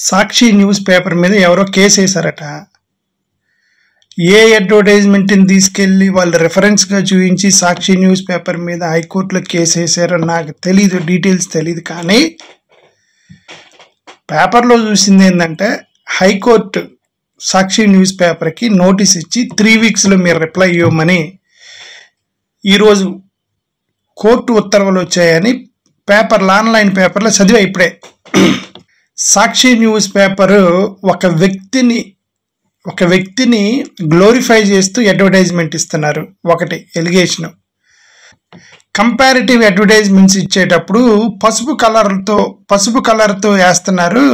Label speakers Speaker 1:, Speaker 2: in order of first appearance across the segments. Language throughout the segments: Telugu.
Speaker 1: సాక్షి న్యూస్ పేపర్ మీద ఎవరో కేసు వేశారట. ఏ అడ్వర్టైజ్మెంట్ని తీసుకెళ్ళి వాళ్ళు రెఫరెన్స్గా చూపించి సాక్షి న్యూస్ పేపర్ మీద హైకోర్టులో కేసు వేసారో నాకు తెలీదు, డీటెయిల్స్ తెలీదు. కానీ పేపర్లో చూసింది ఏంటంటే హైకోర్టు సాక్షి న్యూస్ పేపర్కి నోటీస్ ఇచ్చి 3 వీక్స్లో మీరు రిప్లై ఇవ్వమని ఈరోజు కోర్టు ఉత్తర్వులు వచ్చాయని పేపర్లు, ఆన్లైన్ పేపర్లో చదివా ఇప్పుడే. సాక్షి న్యూస్ పేపరు ఒక వ్యక్తిని గ్లోరిఫై చేస్తూ అడ్వర్టైజ్మెంట్ ఇస్తున్నారు. ఒకటి ఎలిగేషను. కంపారిటివ్ అడ్వర్టైజ్మెంట్స్ ఇచ్చేటప్పుడు పసుపు కలర్తో వేస్తున్నారు,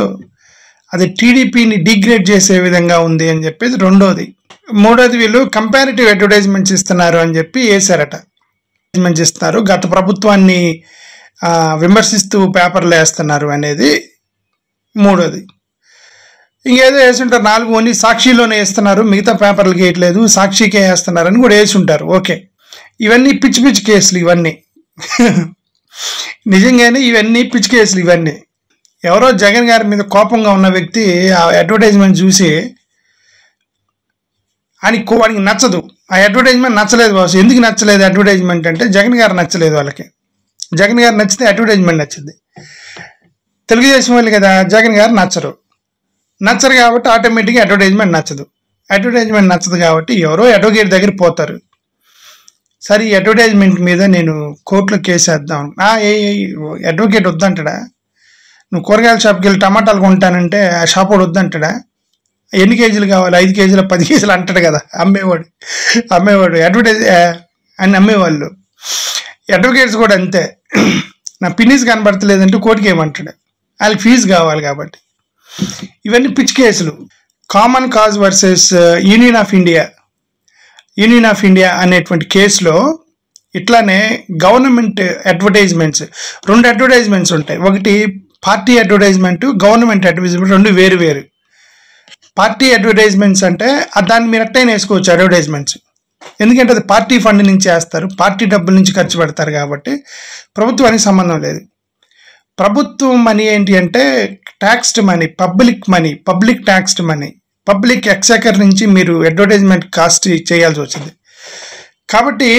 Speaker 1: అది టీడీపీని డిగ్రేడ్ చేసే విధంగా ఉంది అని చెప్పేది రెండోది. మూడోది వీళ్ళు కంపారిటివ్ అడ్వర్టైజ్మెంట్స్ ఇస్తున్నారు అని చెప్పి వేశారట. అడ్వర్టైజ్మెంట్స్ ఇస్తున్నారు, గత ప్రభుత్వాన్ని విమర్శిస్తూ పేపర్లు వేస్తున్నారు అనేది మూడోది. ఇంకేదో వేసుంటారు 4 ఓన్లీ సాక్షిలోనే వేస్తున్నారు, మిగతా పేపర్లకి వేయట్లేదు, సాక్షికే వేస్తున్నారని కూడా వేసుంటారు. ఓకే, ఇవన్నీ పిచ్చి కేసులు ఇవన్నీ. నిజంగానే ఇవన్నీ పిచ్చి కేసులు ఇవన్నీ. ఎవరో జగన్ గారి మీద కోపంగా ఉన్న వ్యక్తి ఆ అడ్వర్టైజ్మెంట్ చూసి వాడికి నచ్చదు, ఆ అడ్వర్టైజ్మెంట్ నచ్చలేదు బాస్. ఎందుకు నచ్చలేదు అడ్వర్టైజ్మెంట్ అంటే జగన్ గారు నచ్చలేదు వాళ్ళకి. జగన్ గారు నచ్చితే అడ్వర్టైజ్మెంట్ నచ్చింది. తెలుగుదేశం వాళ్ళు కదా, జగన్ గారు నచ్చరు కాబట్టి ఆటోమేటిక్గా అడ్వర్టైజ్మెంట్ నచ్చదు. అడ్వర్టైజ్మెంట్ నచ్చదు కాబట్టి ఎవరో అడ్వకేట్ దగ్గర పోతారు. సరే, ఈ అడ్వర్టైజ్మెంట్ మీద నేను కోర్టులో కేసు వేద్దాం. అడ్వకేట్ వద్దంటాడా? నువ్వు కూరగాయల షాప్కి వెళ్ళి టమాటాలు కొంటానంటే ఆ షాప్ వాడు వద్దంటాడా? ఎన్ని కేజీలు కావాలి? 5 కేజీలు 10 కేజీలు అంటాడు కదా అమ్మేవాడు అడ్వర్టైజ్ అని అమ్మేవాళ్ళు. అడ్వకేట్స్ కూడా అంతే. నా పిన్నీస్ కనబడతలేదంటే కోర్టుకి ఏమంటాడు, వాళ్ళకి ఫీజు కావాలి కాబట్టి. ఇవన్నీ పిచ్చి కేసులు. Common Cause versus Union of India అనేటువంటి కేసులో ఇట్లానే గవర్నమెంట్ అడ్వర్టైజ్మెంట్స్, 2 అడ్వర్టైజ్మెంట్స్ ఉంటాయి. ఒకటి పార్టీ అడ్వర్టైజ్మెంట్, గవర్నమెంట్ అడ్వర్టైజ్మెంట్, 2 వేరు. పార్టీ అడ్వర్టైజ్మెంట్స్ అంటే దాన్ని మీరు ఎట్టయినా వేసుకోవచ్చు అడ్వర్టైజ్మెంట్స్, ఎందుకంటే అది పార్టీ ఫండ్ నుంచి వేస్తారు, పార్టీ డబ్బుల నుంచి ఖర్చు పెడతారు కాబట్టి ప్రభుత్వానికి సంబంధం లేదు. ప్రభుత్వం మనీ ఏంటి అంటే taxed money, public taxed money, public exchequer నుంచి మీరు అడ్వర్టైజ్మెంట్ కాస్ట్ చేయాల్సి వచ్చింది. కాబట్టి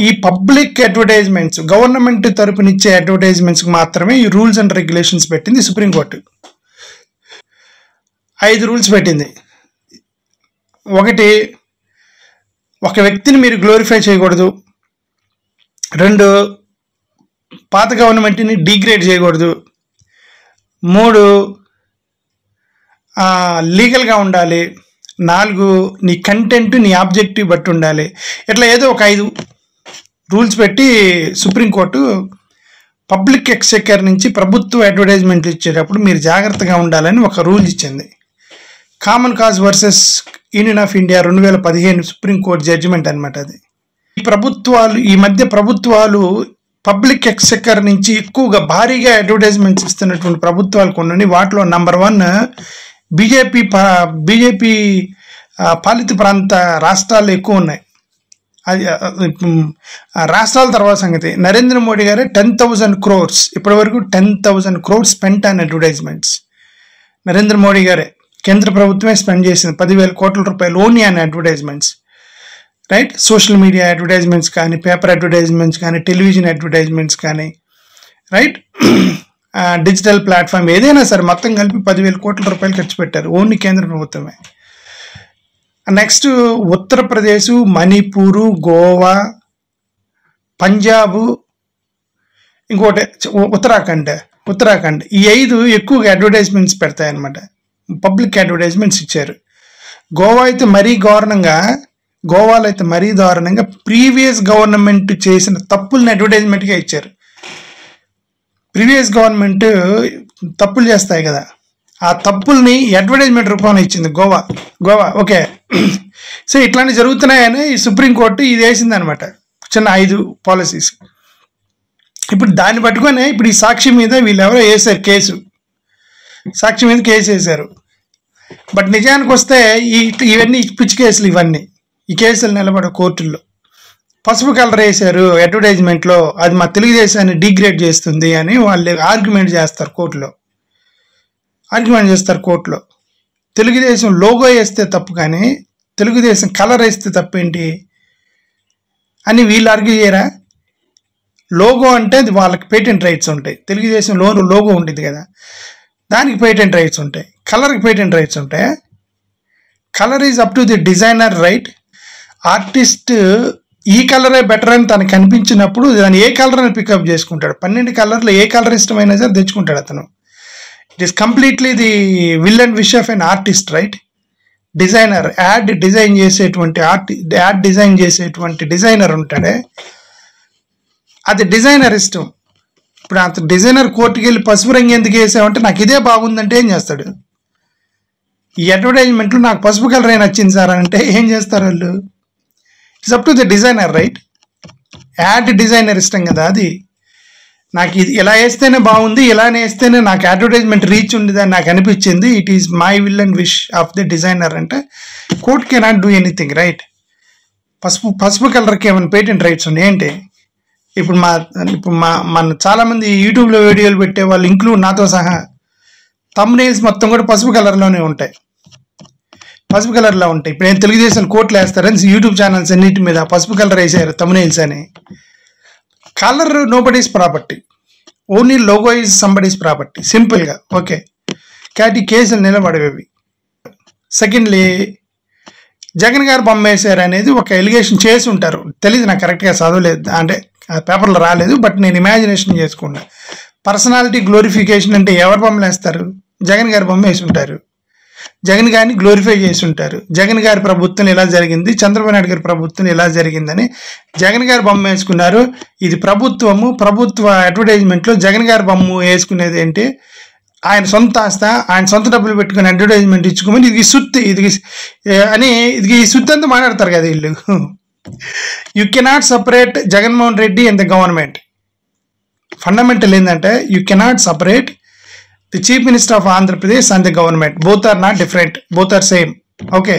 Speaker 1: ఈ పబ్లిక్ అడ్వర్టైజ్మెంట్స్, గవర్నమెంట్ తరపునిచ్చే అడ్వర్టైజ్మెంట్స్కి మాత్రమే ఈ రూల్స్ అండ్ రెగ్యులేషన్స్ పెట్టింది సుప్రీంకోర్టు. 5 రూల్స్ పెట్టింది. ఒకటి, ఒక వ్యక్తిని మీరు గ్లోరిఫై చేయకూడదు. 2, పాత గవర్నమెంట్ని డిగ్రేడ్ చేయకూడదు. 3, లీగల్గా ఉండాలి. 4, నీ కంటెంట్, నీ ఆబ్జెక్టివ్ బట్టి ఉండాలి. ఇట్లా ఏదో ఒక 5 రూల్స్ పెట్టి సుప్రీంకోర్టు పబ్లిక్ ఎక్సెకర్ నుంచి ప్రభుత్వ అడ్వర్టైజ్మెంట్లు ఇచ్చేటప్పుడు మీరు జాగ్రత్తగా ఉండాలని ఒక రూల్ ఇచ్చింది. Common Cause versus Union of India 2015 Supreme Court judgement అనమాట అది. ఈ మధ్య ప్రభుత్వాలు పబ్లిక్ ఎక్సెకర్ నుంచి ఎక్కువగా భారీగా అడ్వర్టైజ్మెంట్స్ ఇస్తున్నటువంటి ప్రభుత్వాలు కొన్ని. వాటిలో నంబర్ 1 బీజేపీ పాలిత ప్రాంత రాష్ట్రాలు ఎక్కువ ఉన్నాయి. అది రాష్ట్రాల తర్వాత సంగతి. నరేంద్ర మోడీ గారు 10,000 crores ఇప్పటి వరకు 10,000 crores spent on advertisements. Narendra Modi గారే, కేంద్ర ప్రభుత్వమే స్పెండ్ చేసింది 10,000 కోట్ల రూపాయలు only on advertisements. Right, social media advertisements కానీ, పేపర్ అడ్వర్టైజ్మెంట్స్ కానీ, టెలివిజన్ అడ్వర్టైజ్మెంట్స్ కానీ, రైట్, డిజిటల్ ప్లాట్ఫామ్ ఏదైనా సరే మొత్తం కలిపి 10,000 కోట్ల రూపాయలు ఖర్చు పెట్టారు ఓన్లీ కేంద్ర ప్రభుత్వమే. నెక్స్ట్ ఉత్తరప్రదేశ్, మణిపూరు, గోవా, పంజాబ్, ఇంకోటి ఉత్తరాఖండ్ ఈ 5 ఎక్కువగా అడ్వర్టైజ్మెంట్స్ పెడతాయి అన్నమాట. పబ్లిక్ అడ్వర్టైజ్మెంట్స్ ఇచ్చారు. గోవాలో అయితే మరీ దారుణంగా ప్రీవియస్ గవర్నమెంట్ చేసిన తప్పుల్ని అడ్వర్టైజ్మెంట్గా ఇచ్చారు. ప్రీవియస్ గవర్నమెంట్ తప్పులు చేస్తాయి కదా, ఆ తప్పుల్ని అడ్వర్టైజ్మెంట్ రూపంలో ఇచ్చింది గోవా. ఓకే, సో ఇట్లాంటివి జరుగుతున్నాయని ఈ సుప్రీంకోర్టు ఇది వేసింది అనమాట, చిన్న 5 పాలసీస్. ఇప్పుడు దాన్ని పట్టుకొని ఇప్పుడు ఈ సాక్షి మీద వీళ్ళు ఎవరో వేశారు కేసు, సాక్షి మీద కేసు వేశారు. బట్ నిజానికి వస్తే ఇవన్నీ పిచ్చి కేసులు. ఇవన్నీ ఈ కేసులు నిలబడే కోర్టుల్లో పసుపు కలర్ వేశారు అడ్వర్టైజ్మెంట్లో, అది మా తెలుగుదేశాన్ని డిగ్రేడ్ చేస్తుంది అని వాళ్ళు ఆర్గ్యుమెంట్ చేస్తారు కోర్టులో. ఆర్గ్యుమెంట్ చేస్తారు కోర్టులో. తెలుగుదేశం లోగో వేస్తే తప్పు కానీ తెలుగుదేశం కలర్ వేస్తే తప్పేంటి అని వీళ్ళు ఆర్గ్యూ చేయరా? లోగో అంటే అది వాళ్ళకి పేటెంట్ రైట్స్ ఉంటాయి. తెలుగుదేశం లోగో ఉంటుంది కదా, దానికి పేటెంట్ రైట్స్ ఉంటాయి. కలర్కి పేటెంట్ రైట్స్ ఉంటాయి. Colour is up to the designer right. Artist ఈ కలరే బెటర్ అని తనకు కనిపించినప్పుడు దాన్ని ఏ కలర్ అని పికప్ చేసుకుంటాడు. 12 కలర్లో ఏ కలర్ ఇష్టమైనా సరే తెచ్చుకుంటాడు అతను. It is completely the will and wish of an artist, right? Designer, add design చేసేటువంటి డిజైనర్ ఉంటాడే, అది డిజైనర్ ఇష్టం. ఇప్పుడు అంత డిజైనర్ కోర్టుకి వెళ్ళి పసుపు రంగు ఎందుకు వేసామంటే నాకు ఇదే బాగుందంటే ఏం చేస్తాడు? ఈ అడ్వర్టైజ్మెంట్లో నాకు పసుపు కలర్ నచ్చింది సార్ అంటే ఏం చేస్తారు వాళ్ళు? It's up to the designer, right? Add designer ఇష్టం కదా, అది నాకు ఇది ఇలా వేస్తేనే బాగుంది, ఇలానే వేస్తేనే నాకు అడ్వర్టైజ్మెంట్ రీచ్ ఉండేదని నాకు అనిపించింది, it is my will and wish of the designer అంటే court cannot do anything, right? పసుపు కలర్కి ఏమైనా పేటెంట్ రైట్స్ ఉన్నాయి ఏంటి? ఇప్పుడు మన చాలామంది యూట్యూబ్లో వీడియోలు పెట్టే వాళ్ళు ఇంక్లూడ్ నాతో సహా థంబ్నెయిల్స్ మొత్తం కూడా పసుపు కలర్లోనే ఉంటాయి, పసుపు కలర్లో ఉంటాయి. ఇప్పుడు నేను తెలుగుదేశం కోట్లు వేస్తారని యూట్యూబ్ ఛానల్స్ అన్నిటి మీద పసుపు కలర్ వేసారు థంబ్నెయిల్స్ అని. Colour nobody's property, only logo is somebody's property, సింపుల్గా. ఓకే, కాబట్టి కేసులు నిలబడేవి. సెకండ్లీ, జగన్ గారు బొమ్మ వేసారు అనేది ఒక ఎలిగేషన్ చేసి ఉంటారు, తెలియదు నాకు, కరెక్ట్గా చదవలేదు అంటే పేపర్లో రాలేదు, బట్ నేను ఇమాజినేషన్ చేసుకున్నా. పర్సనాలిటీ గ్లోరిఫికేషన్ అంటే ఎవరు బొమ్మలు వేస్తారు? జగన్ గారి బొమ్మ వేసి ఉంటారు, జగన్ గారిని గ్లోరిఫై చేసి ఉంటారు. జగన్ గారి ప్రభుత్వం ఇలా జరిగింది, చంద్రబాబు నాయుడు గారి ప్రభుత్వం ఇలా జరిగిందని జగన్ గారి బొమ్మ వేసుకున్నారు. ఇది ప్రభుత్వ అడ్వర్టైజ్మెంట్లో జగన్ గారి బొమ్మ వేసుకునేది ఏంటి? ఆయన సొంత ఆస్త, ఆయన సొంత డబ్బులు పెట్టుకుని అడ్వర్టైజ్మెంట్ ఇచ్చుకోమని ఇది సుత్తి, ఇది అని ఇది ఈ సుత్తి అంతా మాట్లాడతారు కదా వీళ్ళు. You cannot separate Jaganmohan Reddy and the government. Fundamental ఏంటంటే you cannot separate the chief minister of Andhra Pradesh and the government. Both are not different, both are same. Okay,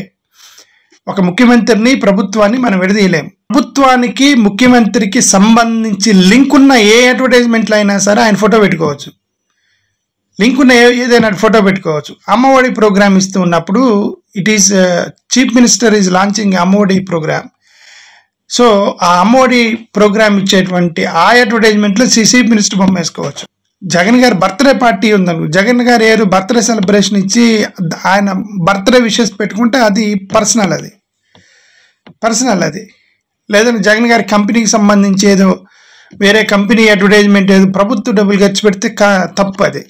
Speaker 1: ఒక ముఖ్యమంత్రిని ప్రభుత్వాన్ని మనం విడదీయలేం. ప్రభుత్వానికి ముఖ్యమంత్రికి సంబంధించి లింక్ ఉన్న ఏ అడ్వర్టైజ్మెంట్లో అయినా సరే ఆయన ఫోటో పెట్టుకోవచ్చు, లింక్ ఉన్న ఏదైనా ఫోటో పెట్టుకోవచ్చు. అమ్మఒడి ప్రోగ్రామ్ ఇస్తూ ఉన్నప్పుడు it is chief minister is launching Amma Vodi program. So ఆ అమ్మఒడి ప్రోగ్రామ్ ఇచ్చేటువంటి ఆ అడ్వర్టైజ్మెంట్లో చీఫ్ మినిస్టర్ బొమ్మ వేసుకోవచ్చు. జగన్ గారి బర్త్డే పార్టీ ఉందను, జగన్ గారు ఏదో బర్త్డే సెలబ్రేషన్ ఇచ్చి ఆయన బర్త్డే విషెస్ పెట్టుకుంటే అది పర్సనల్, అది లేదంటే జగన్ గారి కంపెనీకి సంబంధించి ఏదో వేరే కంపెనీ అడ్వర్టైజ్మెంట్ ఏదో ప్రభుత్వ డబ్బులు ఖర్చు పెడితే తప్పు. అది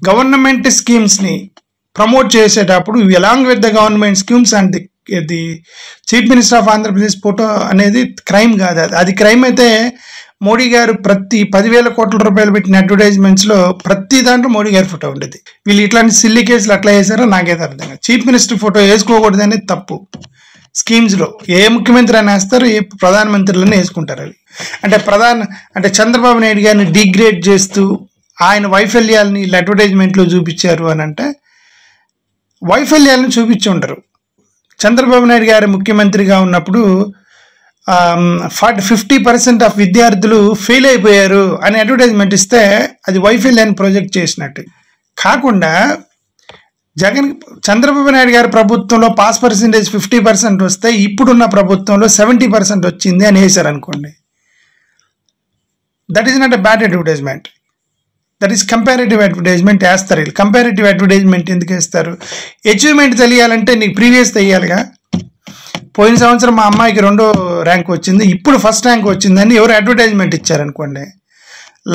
Speaker 1: గవర్నమెంట్ స్కీమ్స్ని ప్రమోట్ చేసేటప్పుడు along with the government schemes and the chief minister of Andhra Pradesh photo అనేది క్రైమ్ కాదు. అది క్రైమ్ అయితే మోడీ గారు ప్రతి 10,000 కోట్ల రూపాయలు పెట్టిన అడ్వర్టైజ్మెంట్స్లో ప్రతి దాంట్లో మోడీ గారి ఫోటో ఉండేది. వీళ్ళు ఇట్లాంటి సిల్లీ కేసులు అట్లా వేసారో నాకైతే అర్థం కాదు. చీఫ్ మినిస్టర్ ఫోటో వేసుకోకూడదు అనేది తప్పు. స్కీమ్స్లో ఏ ముఖ్యమంత్రి అని వేస్తారు, ఏ ప్రధానమంత్రులని వేసుకుంటారు. అవి అంటే చంద్రబాబు నాయుడు గారిని డిగ్రేడ్ చేస్తూ ఆయన వైఫల్యాలని అడ్వర్టైజ్మెంట్లో చూపించారు అని అంటే వైఫల్యాలను చూపించి ఉంటారు. చంద్రబాబు నాయుడు గారు ముఖ్యమంత్రిగా ఉన్నప్పుడు 50% ఆఫ్ విద్యార్థులు ఫెయిల్ అయిపోయారు అని అడ్వర్టైజ్మెంట్ ఇస్తే అది వైఫల్యాన్ని ప్రొజెక్ట్ చేసినట్టు కాకుండా చంద్రబాబు నాయుడు గారి ప్రభుత్వంలో పాస్ పర్సెంటేజ్ 50% వస్తే ఇప్పుడున్న ప్రభుత్వంలో 70% వచ్చింది అని వేశారు అనుకోండి. That is not a bad advertisement, that is comparative advertisement వేస్తారు వీళ్ళు. కంపారిటివ్ అడ్వర్టైజ్మెంట్ ఎందుకు వేస్తారు? అచీవ్మెంట్ తెలియాలంటే నీకు ప్రీవియస్ తెలియాలిగా. పోయిన సంవత్సరం మా అమ్మాయికి 2వ ర్యాంక్ వచ్చింది, ఇప్పుడు ఫస్ట్ ర్యాంక్ వచ్చిందని ఎవరు అడ్వర్టైజ్మెంట్ ఇచ్చారనుకోండి.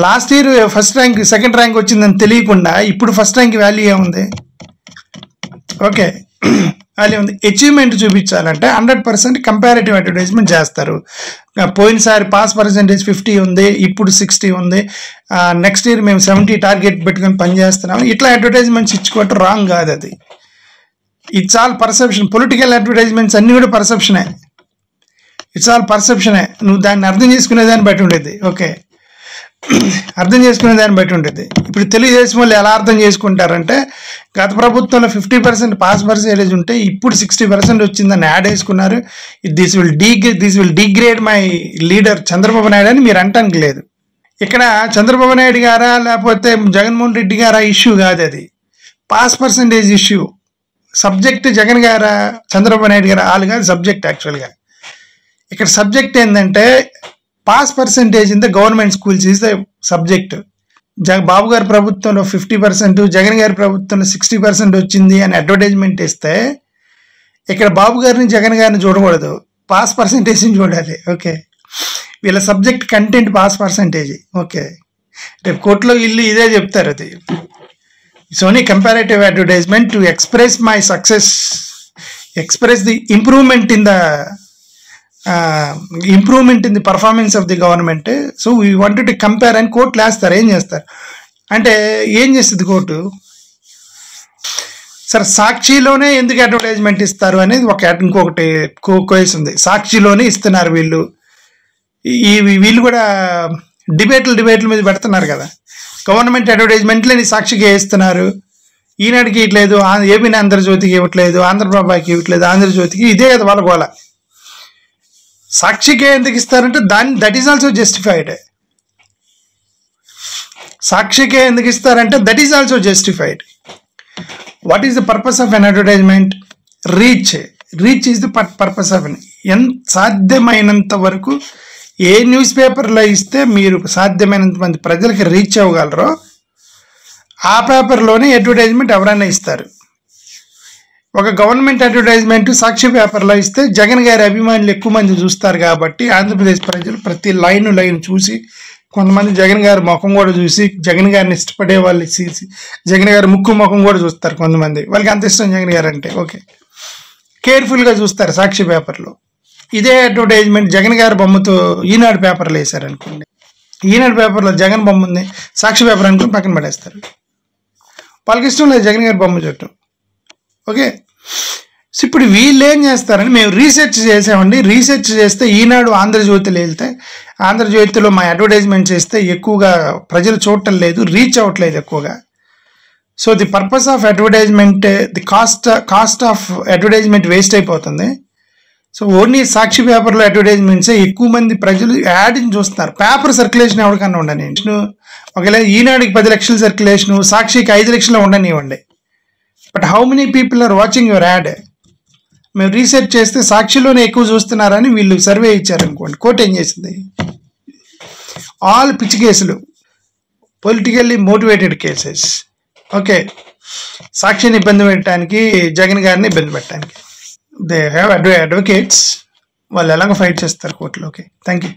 Speaker 1: Last year first rank 2nd rank వచ్చిందని తెలియకుండా ఇప్పుడు ఫస్ట్ ర్యాంక్ వాల్యూ ఏముంది? ఓకే, వాల్యూ ఉంది. అచీవ్మెంట్ చూపించాలంటే 100% కంపారిటివ్ అడ్వర్టైజ్మెంట్ చేస్తారు. పోయినసారి పాస్ పర్సెంటేజ్ 50 ఉంది, ఇప్పుడు 60 ఉంది, నెక్స్ట్ ఇయర్ మేము 70 టార్గెట్ పెట్టుకొని పనిచేస్తున్నాం, ఇట్లా అడ్వర్టైజ్మెంట్స్ ఇచ్చుకోవటం రాంగ్ కాదు. అది it's all perception. Political advertisements అన్నీ కూడా పర్సెప్షనే, ఇట్స్ ఆల్ పర్సెప్షనే. నువ్వు దాన్ని అర్థం చేసుకునేదాన్ని బట్టి ఉండేది. ఓకే, అర్థం చేసుకునేదాన్ని బట్టి ఉంటుంది. ఇప్పుడు తెలుగుదేశం వాళ్ళు ఎలా అర్థం చేసుకుంటారంటే గత ప్రభుత్వంలో 50% పాస్ పర్సెంటేజ్ ఉంటే ఇప్పుడు 60% వచ్చిందని యాడ్ వేసుకున్నారు. This will degrade my leader Chandrababu Naidu అని మీరు అంటానికి లేదు. ఇక్కడ చంద్రబాబు నాయుడు గారా లేకపోతే జగన్మోహన్ రెడ్డి గారా ఇష్యూ కాదు. అది pass percentage issue. Subject Jagan గారా చంద్రబాబు నాయుడు గారు వాళ్ళు కాదు సబ్జెక్ట్. యాక్చువల్గా ఇక్కడ సబ్జెక్ట్ ఏంటంటే pass percentage in the government schools is the subject. Babu గారి ప్రభుత్వంలో 50%, జగన్ గారి ప్రభుత్వంలో 60% వచ్చింది అని అడ్వర్టైజ్మెంట్ ఇస్తే ఇక్కడ బాబు గారిని జగన్ గారిని చూడకూడదు, పాస్ పర్సంటేజ్ని చూడాలి. ఓకే, వీళ్ళ subject content pass percentage. Okay, రేపు కోర్టులో వీళ్ళు ఇదే చెప్తారు. అది it's only comparative advertisement to express my success, express the improvement in the performance of the government. So we wanted to compare అని కోర్టులు వేస్తారు. ఏం చేస్తారు అంటే ఏం చేస్తుంది కోర్టు? సరే, సాక్షిలోనే ఎందుకు అడ్వర్టైజ్మెంట్ ఇస్తారు అనేది ఇంకొకటి కేసు ఉంది. సాక్షిలోనే ఇస్తున్నారు వీళ్ళు. వీళ్ళు కూడా డిబేట్ల మీద పెడుతున్నారు కదా. గవర్నమెంట్ అడ్వర్టైజ్మెంట్లని సాక్షికి ఇస్తున్నారు, ఈనాడికి ఇవ్వట్లేదు, ఏపీ ఆంధ్రజ్యోతికి ఇవ్వట్లేదు, ఆంధ్రప్రభకి ఇవ్వట్లేదు, ఆంధ్రజ్యోతికి. ఇదే కదా వాళ్ళ గోల. సాక్షికే ఎందుకు ఇస్తారంటే దట్ ఈస్ ఆల్సో జస్టిఫైడ్. సాక్షికే ఎందుకు ఇస్తారంటే that is also justified. What is the purpose of an advertisement? Reach is the purpose of సాధ్యమైనంత వరకు ఏ న్యూస్ పేపర్లో ఇస్తే మీరు సాధ్యమైనంత మంది ప్రజలకి రీచ్ అవ్వగలరో ఆ పేపర్లోనే అడ్వర్టైజ్మెంట్ ఎవరైనా ఇస్తారు. ఒక గవర్నమెంట్ అడ్వర్టైజ్మెంట్ సాక్షి పేపర్లో ఇస్తే జగన్ గారి అభిమానులు ఎక్కువ మంది చూస్తారు కాబట్టి ఆంధ్రప్రదేశ్ ప్రజలు ప్రతి లైన్ చూసి, కొంతమంది జగన్ గారి ముఖం కూడా చూసి, జగన్ గారిని ఇష్టపడే వాళ్ళు జగన్ గారి ముఖం కూడా చూస్తారు. కొంతమంది వాళ్ళకి అంత ఇష్టం జగన్ గారు అంటే. ఓకే, కేర్ఫుల్గా చూస్తారు సాక్షి పేపర్లో. ఇదే అడ్వర్టైజ్మెంట్ జగన్ గారి బొమ్మతో ఈనాడు పేపర్లో వేశారనుకోండి, ఈనాడు పేపర్లో జగన్ బొమ్మ ఉంది, సాక్షి పేపర్ అనుకుని పక్కన పడేస్తారు. వాళ్ళకి ఇష్టం లేదు జగన్ గారి బొమ్మ చుట్టూ. ఓకే, సో ఇప్పుడు వీళ్ళు ఏం చేస్తారని మేము రీసెర్చ్ చేసామండి. రీసెర్చ్ చేస్తే ఈనాడు ఆంధ్రజ్యోతిలో వెళ్తే ఆంధ్రజ్యోతిలో మా అడ్వర్టైజ్మెంట్ చేస్తే ఎక్కువగా ప్రజలు చూడటం లేదు, రీచ్ అవ్వట్లేదు ఎక్కువగా. So the purpose of advertisement, the cost of advertisement waste అయిపోతుంది. సో ఓన్లీ సాక్షి పేపర్లో అడ్వర్టైజ్మెంట్సే ఎక్కువ మంది ప్రజలు యాడ్ని చూస్తున్నారు. పేపర్ సర్క్యులేషన్ ఎవరికన్నా ఉండని, ఒకవేళ ఈనాడుకి 10 లక్షల సర్క్యులేషను, సాక్షికి 5 లక్షలు ఉండనివ్వండి. But how many people are watching your ad? మేము రీసెర్చ్ చేస్తే సాక్షిలోనే ఎక్కువ చూస్తున్నారని వీళ్ళు సర్వే ఇచ్చారనుకోండి. కోర్టు ఏం చేసింది? ఆల్ పిచ్చి కేసులు, పొలిటికల్లీ మోటివేటెడ్ కేసెస్. ఓకే, సాక్షిని ఇబ్బంది పెట్టడానికి, జగన్ గారిని ఇబ్బంది పెట్టడానికి. దే హ్యావ్ అడ్వకేట్స్, వాళ్ళు ఎలాగో ఫైట్ చేస్తారు కోర్టులో. Okay, thank you.